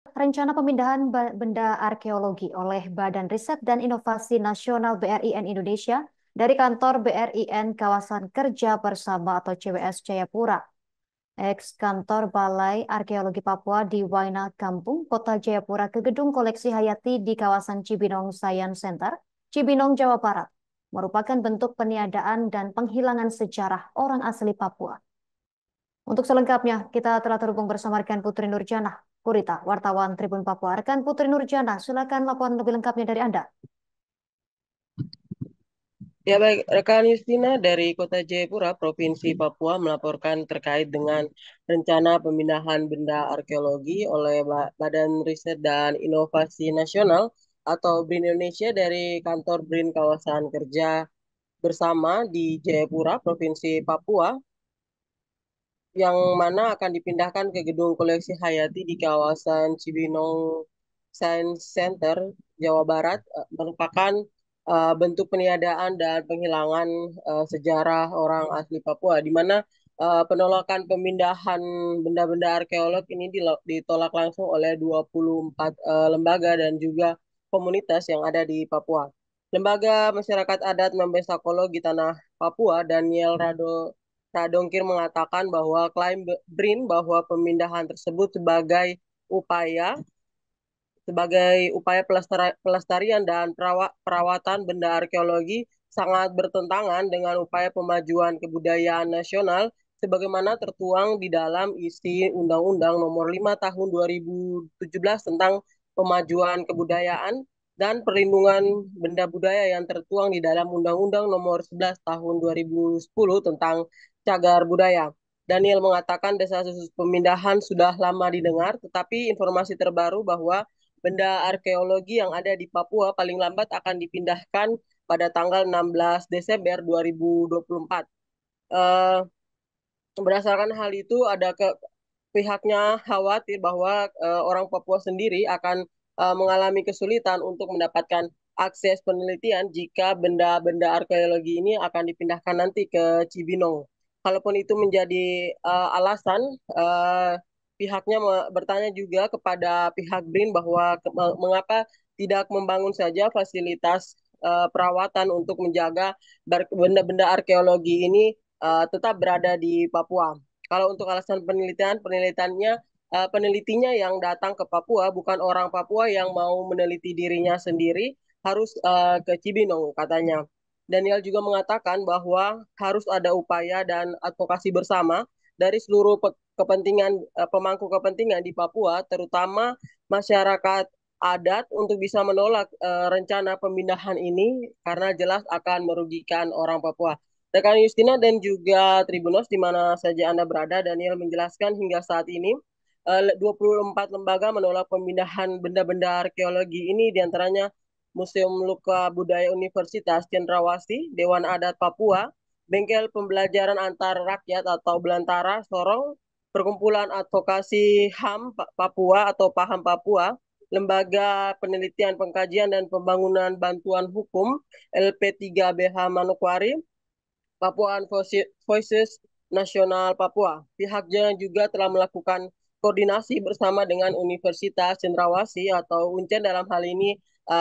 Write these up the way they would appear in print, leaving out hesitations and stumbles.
Rencana pemindahan benda arkeologi oleh Badan Riset dan Inovasi Nasional BRIN Indonesia dari kantor BRIN Kawasan Kerja Bersama atau CWS Jayapura, ex kantor Balai Arkeologi Papua di Waina Kampung, Kota Jayapura ke Gedung Koleksi Hayati di kawasan Cibinong Science Center, Cibinong, Jawa Barat, merupakan bentuk peniadaan dan penghilangan sejarah orang asli Papua. Untuk selengkapnya, kita telah terhubung bersama rekan Putri Nurjana Purita, wartawan Tribun Papua. Rekan Putri Nurjana, silakan laporan lebih lengkapnya dari Anda. Ya baik, rekan Justina dari Kota Jayapura, Provinsi Papua melaporkan terkait dengan rencana pemindahan benda arkeologi oleh Badan Riset dan Inovasi Nasional atau BRIN Indonesia dari kantor BRIN Kawasan Kerja Bersama di Jayapura, Provinsi Papua, yang mana akan dipindahkan ke Gedung Koleksi Hayati di kawasan Cibinong Science Center, Jawa Barat, merupakan bentuk peniadaan dan penghilangan sejarah orang asli Papua, di mana penolakan pemindahan benda-benda arkeolog ini ditolak langsung oleh 24 lembaga dan juga komunitas yang ada di Papua. Lembaga Masyarakat Adat Membesakologi Tanah Papua, Daniel Radongkir mengatakan bahwa klaim BRIN bahwa pemindahan tersebut upaya sebagai upaya pelestarian dan perawatan benda arkeologi sangat bertentangan dengan upaya pemajuan kebudayaan nasional sebagaimana tertuang di dalam isi Undang-Undang Nomor 5 Tahun 2017 tentang pemajuan kebudayaan dan perlindungan benda budaya yang tertuang di dalam Undang-Undang Nomor 11 Tahun 2010 tentang cagar budaya. Daniel mengatakan desas-desus pemindahan sudah lama didengar, tetapi informasi terbaru bahwa benda arkeologi yang ada di Papua paling lambat akan dipindahkan pada tanggal 16 Desember 2024. Uh, Berdasarkan hal itu, pihaknya khawatir bahwa orang Papua sendiri akan mengalami kesulitan untuk mendapatkan akses penelitian jika benda-benda arkeologi ini akan dipindahkan nanti ke Cibinong. Kalaupun itu menjadi alasan, pihaknya bertanya juga kepada pihak BRIN bahwa mengapa tidak membangun saja fasilitas perawatan untuk menjaga benda-benda arkeologi ini tetap berada di Papua. Kalau untuk alasan penelitinya yang datang ke Papua bukan orang Papua yang mau meneliti dirinya sendiri, harus ke Cibinong katanya. Daniel juga mengatakan bahwa harus ada upaya dan advokasi bersama dari seluruh pemangku kepentingan di Papua, terutama masyarakat adat untuk bisa menolak rencana pemindahan ini karena jelas akan merugikan orang Papua. Rekan Justina dan juga Tribunus di mana saja Anda berada, Daniel menjelaskan hingga saat ini 24 lembaga menolak pemindahan benda-benda arkeologi ini, diantaranya Museum Luka Budaya Universitas Cendrawasih, Dewan Adat Papua, Bengkel Pembelajaran Antar Rakyat atau Belantara Sorong, Perkumpulan Advokasi HAM Papua atau Paham Papua, Lembaga Penelitian Pengkajian dan Pembangunan Bantuan Hukum LP3BH Manokwari, Papua Voices Nasional Papua. Pihaknya juga telah melakukan koordinasi bersama dengan Universitas Cendrawasih atau UNCEN dalam hal ini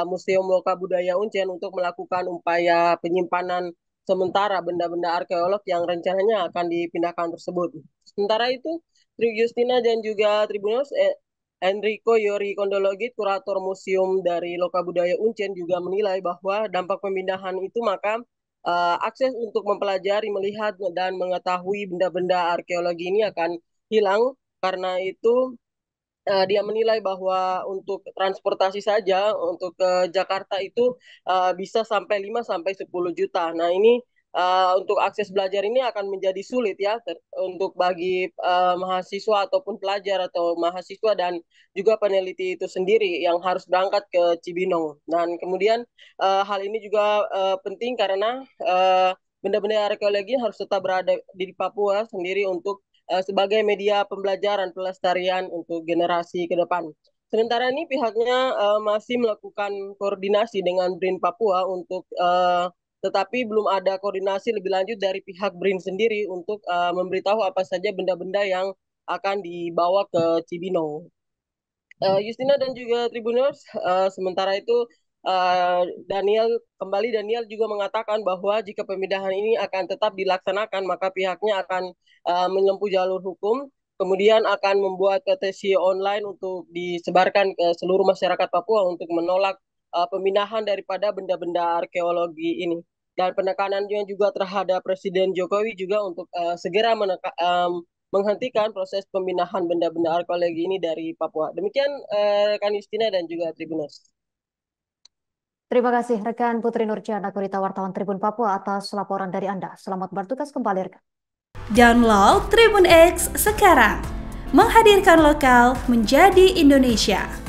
Museum Loka Budaya UNCEN untuk melakukan upaya penyimpanan sementara benda-benda arkeolog yang rencananya akan dipindahkan tersebut. Sementara itu, Tri Justina dan juga Tribunus Enrico Yori Kondologit, kurator museum dari Loka Budaya UNCEN juga menilai bahwa dampak pemindahan itu maka akses untuk mempelajari, melihat, dan mengetahui benda-benda arkeologi ini akan hilang. Karena itu, dia menilai bahwa untuk transportasi saja untuk ke Jakarta itu bisa sampai 5 sampai 10 juta. Nah, ini untuk akses belajar ini akan menjadi sulit ya untuk bagi mahasiswa ataupun pelajar atau mahasiswa dan juga peneliti itu sendiri yang harus berangkat ke Cibinong. Dan kemudian hal ini juga penting karena benda-benda arkeologi harus tetap berada di Papua sendiri untuk sebagai media pembelajaran pelestarian untuk generasi ke depan. Sementara ini pihaknya masih melakukan koordinasi dengan BRIN Papua untuk tetapi belum ada koordinasi lebih lanjut dari pihak BRIN sendiri untuk memberitahu apa saja benda-benda yang akan dibawa ke Cibinong. Justina dan juga Tribuners, sementara itu uh, Daniel juga mengatakan bahwa jika pemindahan ini akan tetap dilaksanakan, maka pihaknya akan menempuh jalur hukum, kemudian akan membuat petisi online untuk disebarkan ke seluruh masyarakat Papua untuk menolak pemindahan daripada benda-benda arkeologi ini. Dan penekanannya juga terhadap Presiden Jokowi juga untuk segera menghentikan proses pemindahan benda-benda arkeologi ini dari Papua. Demikian rekan Justina dan juga Tribuners. Terima kasih rekan Putri Nurjana, Gurita wartawan Tribun Papua atas laporan dari Anda. Selamat bertugas kembali rekan. Download Tribun X sekarang, menghadirkan lokal menjadi Indonesia.